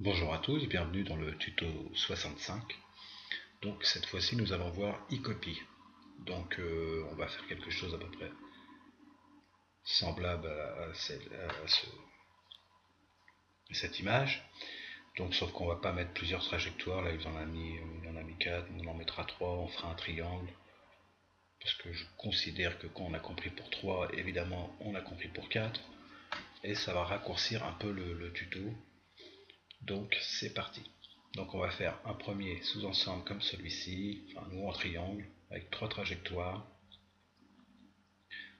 Bonjour à tous, bienvenue dans le tuto 65. Donc cette fois-ci nous allons voir eCopy. Donc on va faire quelque chose à peu près semblable à cette image. Donc sauf qu'on va pas mettre plusieurs trajectoires, là il en a mis 4, on en mettra 3, on fera un triangle. Parce que je considère que quand on a compris pour 3, évidemment on a compris pour 4. Et ça va raccourcir un peu le tuto. Donc c'est parti. Donc on va faire un premier sous-ensemble comme celui-ci, enfin nous en triangle, avec 3 trajectoires,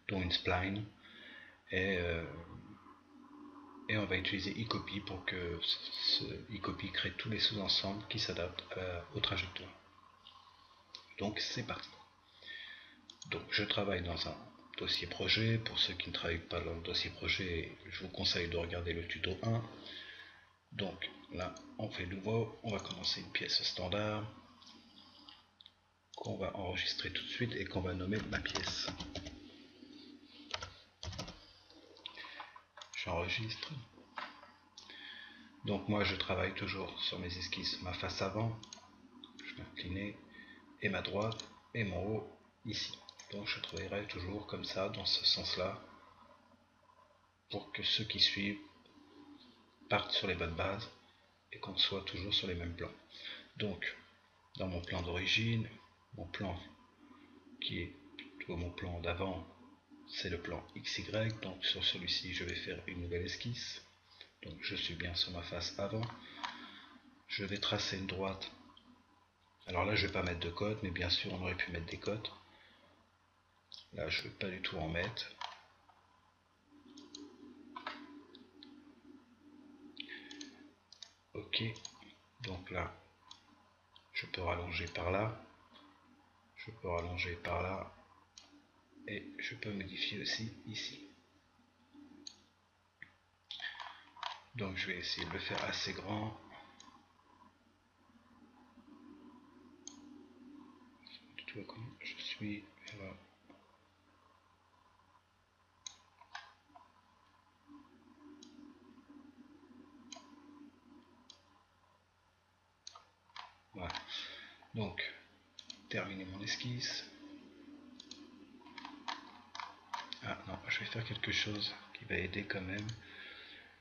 dont une spline, et, euh, et on va utiliser eCopy pour que ce eCopy crée tous les sous-ensembles qui s'adaptent aux trajectoires. Donc c'est parti. Donc je travaille dans un dossier projet. Pour ceux qui ne travaillent pas dans le dossier projet, je vous conseille de regarder le tuto 1. Donc là on fait nouveau, on va commencer une pièce standard qu'on va enregistrer tout de suite et qu'on va nommer ma pièce. J'enregistre. Donc moi je travaille toujours sur mes esquisses, ma face avant, je vais incliner, et ma droite, et mon haut ici. Donc je travaillerai toujours comme ça, dans ce sens-là, pour que ceux qui suivent partent sur les bonnes bases et qu'on soit toujours sur les mêmes plans. Donc dans mon plan d'origine, mon plan qui est plutôt mon plan d'avant, c'est le plan XY. Donc sur celui-ci je vais faire une nouvelle esquisse. Donc je suis bien sur ma face avant. Je vais tracer une droite. Alors là je vais pas mettre de côte, mais bien sûr on aurait pu mettre des côtes. Là je ne vais pas du tout en mettre. Ok, donc là je peux rallonger par là, je peux rallonger par là, et je peux modifier aussi ici. Donc je vais essayer de le faire assez grand. Tu vois comment je suis. Voilà. Voilà. Donc terminer mon esquisse. Ah non, je vais faire quelque chose qui va aider quand même.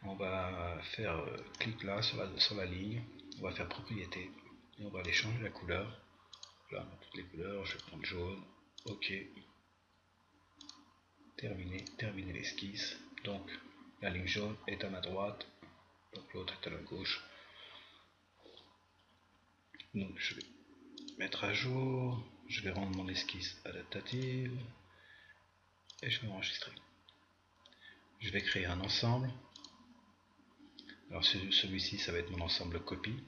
On va faire clic là sur la ligne, on va faire propriété et on va aller changer la couleur. Là, toutes les couleurs, je vais prendre jaune, ok, terminer l'esquisse. Donc la ligne jaune est à ma droite, donc l'autre est à la gauche. Donc je vais mettre à jour, je vais rendre mon esquisse adaptative et je vais enregistrer. Je vais créer un ensemble. Alors celui-ci, ça va être mon ensemble copie,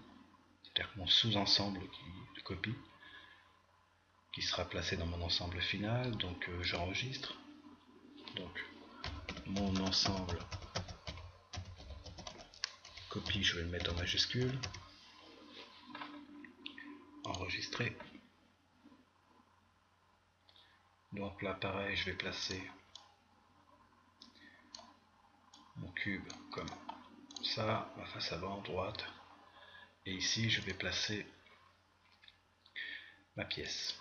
c'est-à-dire mon sous-ensemble de copie qui sera placé dans mon ensemble final. Donc j'enregistre. Donc mon ensemble copie, je vais le mettre en majuscule. Enregistrer. Donc là pareil, je vais placer mon cube comme ça, ma face avant, droite. Et ici je vais placer ma pièce.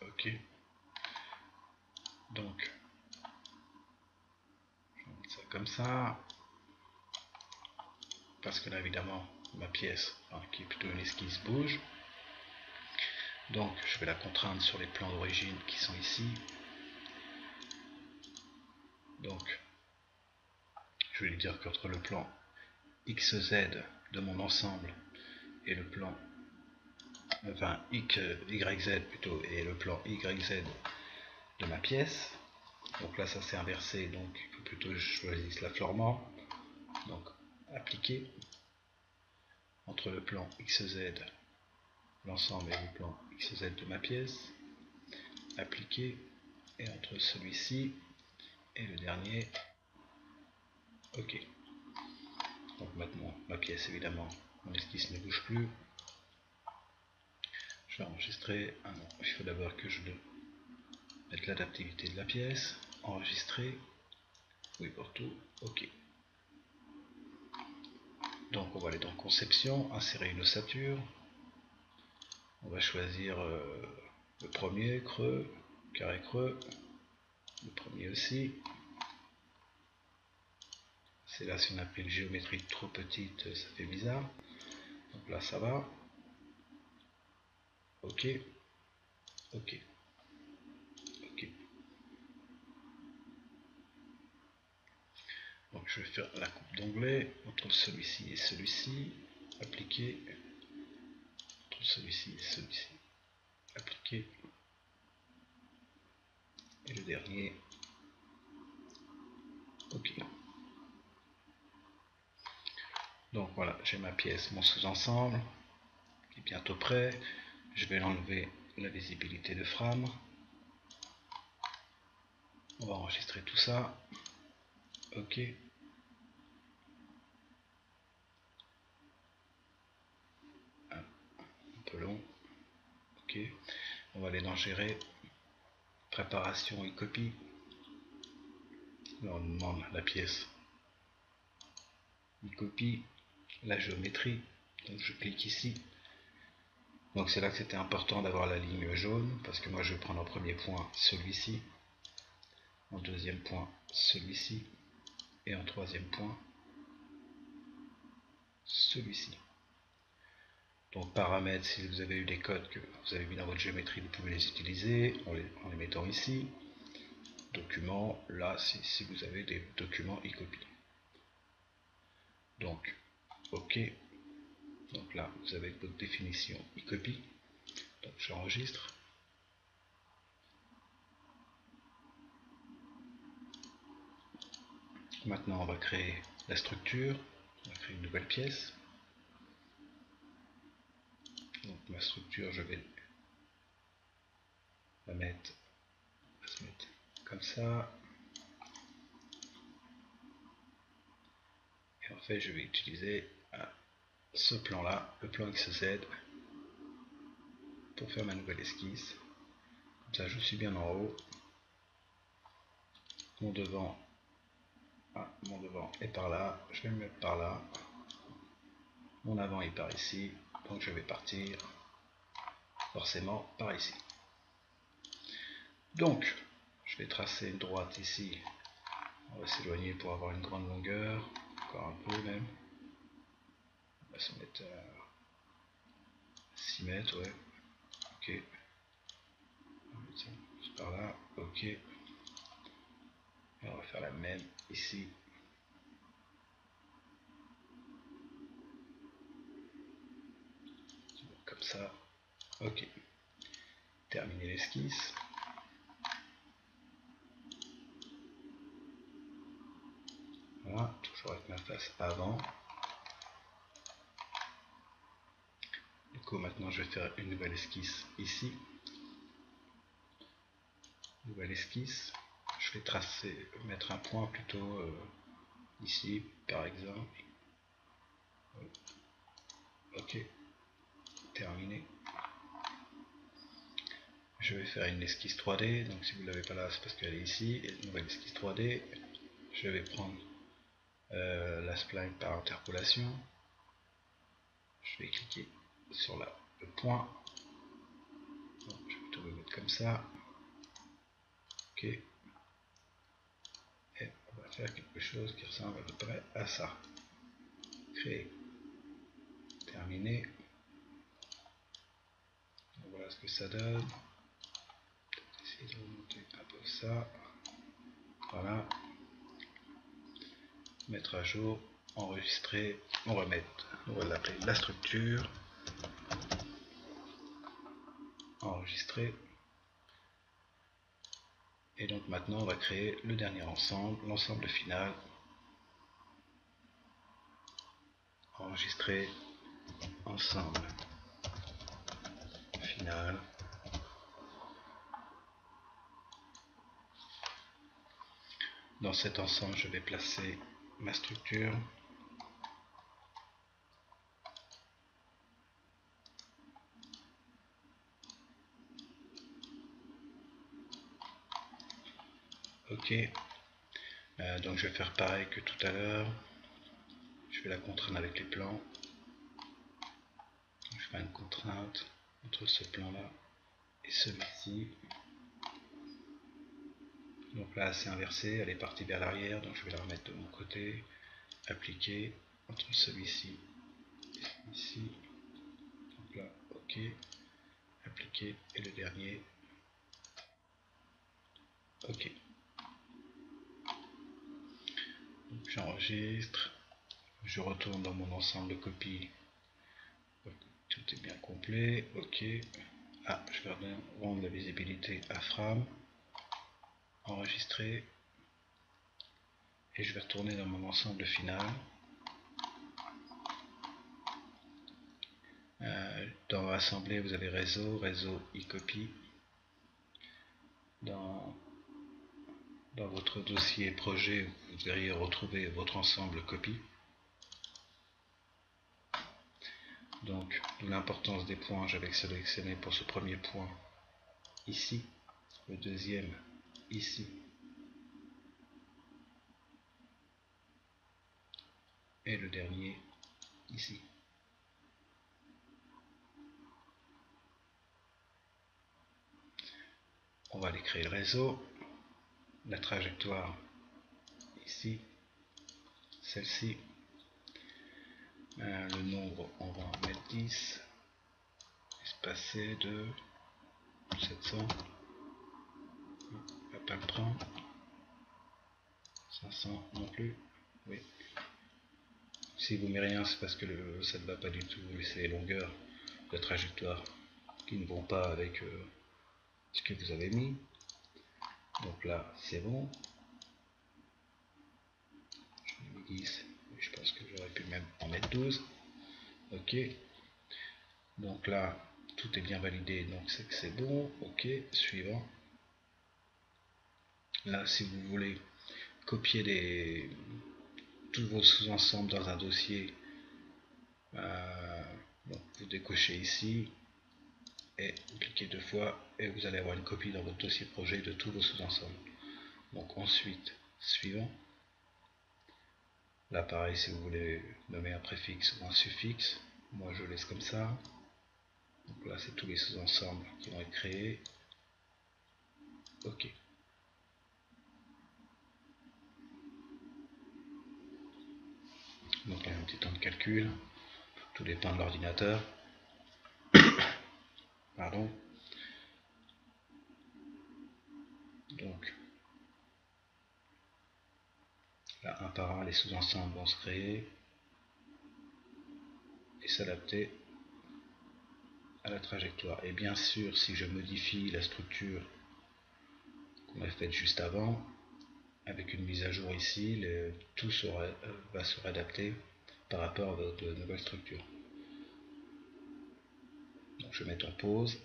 Ok. Donc je vais mettre ça comme ça. Parce que là évidemment ma pièce, qui est plutôt une esquisse, bouge. Donc je vais la contraindre sur les plans d'origine qui sont ici. Donc je vais lui dire qu'entre le plan XZ de mon ensemble et le plan YZ plutôt, et le plan YZ de ma pièce. Donc là ça s'est inversé, donc il faut plutôt que je choisisse l'affleurement. Donc appliquer entre le plan XZ, l'ensemble, et le plan XZ de ma pièce. Appliquer, et entre celui-ci et le dernier, ok. Donc maintenant ma pièce, évidemment, mon esquisse ne bouge plus. Je vais enregistrer. Ah non, il faut d'abord que je mette l'adaptivité de la pièce. enregistrer, oui pour tout, ok. Donc on va aller dans conception, insérer une ossature, on va choisir le premier, creux, carré creux, le premier aussi. C'est là, si on a pris une géométrie trop petite, ça fait bizarre. Donc là ça va, ok, ok, ok. Donc je vais faire la coupe d'onglet entre celui-ci et celui-ci, appliquer, entre celui-ci et celui-ci, appliquer, et le dernier, ok. Donc voilà, j'ai ma pièce, mon sous-ensemble, qui est bientôt prêt. Je vais l'enlever la visibilité de frame. On va enregistrer tout ça, ok. Un peu long, ok. On va aller dans gérer, préparation et copie. Là on demande la pièce, une copie, la géométrie, donc je clique ici. Donc c'est là que c'était important d'avoir la ligne jaune, parce que moi je vais prendre en premier point celui-ci, en deuxième point celui-ci, et en troisième point celui-ci. Donc paramètres, si vous avez eu les codes que vous avez mis dans votre géométrie, vous pouvez les utiliser en les mettant ici. Documents, là si vous avez des documents e-copy. Donc ok, donc là vous avez votre définition e-copy. Donc j'enregistre. Maintenant on va créer la structure, on va créer une nouvelle pièce. Donc ma structure, je vais la mettre, se mettre comme ça. Et en fait je vais utiliser ce plan là, le plan XZ, pour faire ma nouvelle esquisse. Comme ça je suis bien en haut. Mon devant est par là, je vais me mettre par là. Mon avant est par ici, donc je vais partir forcément par ici. Donc je vais tracer une droite ici. On va s'éloigner pour avoir une grande longueur, encore un peu même. On va se mettre à 6 mètres, ouais. Ok. Par là, ok. Et on va faire la même ici. Comme ça, ok. Terminer l'esquisse. Voilà, toujours avec ma face avant. Du coup, maintenant je vais faire une nouvelle esquisse ici. Nouvelle esquisse. Je vais tracer, mettre un point plutôt ici, par exemple. Ok, terminé. Je vais faire une esquisse 3D, donc si vous ne l'avez pas là, c'est parce qu'elle est ici. Et une nouvelle esquisse 3D. Je vais prendre la spline par interpolation. Je vais cliquer sur le point. Donc, je vais plutôt le mettre comme ça. Ok. Et on va faire quelque chose qui ressemble à peu près à ça. Créer. Terminé. Donc, voilà ce que ça donne. Essayer de remonter un peu ça. Voilà. Mettre à jour. Enregistrer. On va l'appeler la structure. Enregistrer. Et donc maintenant on va créer le dernier ensemble, l'ensemble final. Enregistrer ensemble final. Dans cet ensemble, je vais placer ma structure. Ok. OK. Donc je vais faire pareil que tout à l'heure. Je vais la contraindre avec les plans. Je fais une contrainte entre ce plan là et celui-ci. Donc là c'est inversé, elle est partie vers l'arrière, donc je vais la remettre de mon côté, appliquer entre celui-ci et celui-ci. Donc là, OK, appliquer, et le dernier, OK. J'enregistre, je retourne dans mon ensemble de copies. Tout est bien complet, OK. Ah, je vais rendre la visibilité à frame, enregistrer, et je vais retourner dans mon ensemble final. Dans Assembler, vous avez réseau, e-copy. Dans votre dossier projet, vous devriez retrouver votre ensemble copie. Donc, d'où l'importance des points, j'avais sélectionné pour ce premier point ici, le deuxième ici, et le dernier ici. On va aller créer le réseau, la trajectoire ici, celle-ci, le nombre on va en mettre 10, espacé de 700, on va pas le prendre, 500 non plus, oui. Si vous mettez rien, c'est parce que ça ne va pas du tout, mais c'est les longueurs de trajectoire qui ne vont pas avec ce que vous avez mis. Donc là, c'est bon. J'en ai mis 10, je pense que j'aurais pu même en mettre 12. OK. Donc là, tout est bien validé, donc c'est que c'est bon. OK, suivant. Là, si vous voulez copier tous vos sous-ensembles dans un dossier, donc vous décochez ici et vous cliquez 2 fois et vous allez avoir une copie dans votre dossier projet de tous vos sous-ensembles. Donc ensuite, suivant. Là pareil, si vous voulez nommer un préfixe ou un suffixe, moi je laisse comme ça. Donc là c'est tous les sous-ensembles qui vont être créés. OK. Donc il y a un petit temps de calcul, tout dépend de l'ordinateur. Pardon. Donc là un par un les sous-ensembles vont se créer et s'adapter à la trajectoire. Et bien sûr, si je modifie la structure qu'on a faite juste avant, avec une mise à jour ici, tout va se réadapter par rapport à votre nouvelle structure. Donc je vais mettre en pause.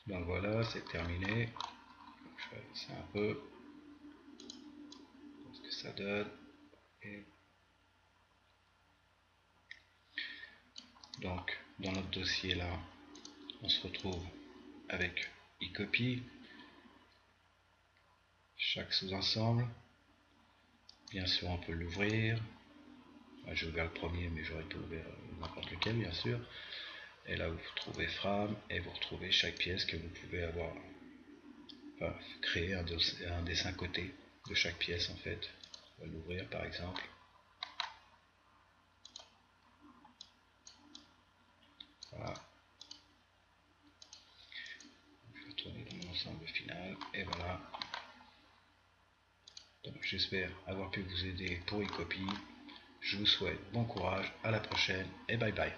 Donc voilà, c'est terminé. Je vais avancer un peu. Ce que ça donne. Et donc dans notre dossier là, on se retrouve avec e-copy. Chaque sous-ensemble. Bien sûr, on peut l'ouvrir. J'ai ouvert le premier, mais j'aurais pu ouvrir n'importe lequel, bien sûr. Et là, vous trouvez frame et vous retrouvez chaque pièce que vous pouvez avoir. Enfin, créer un dessin côté de chaque pièce en fait. On va l'ouvrir par exemple. Voilà. Je vais retourner dans mon ensemble final et voilà. Donc j'espère avoir pu vous aider pour e-copy. Je vous souhaite bon courage, à la prochaine et bye bye.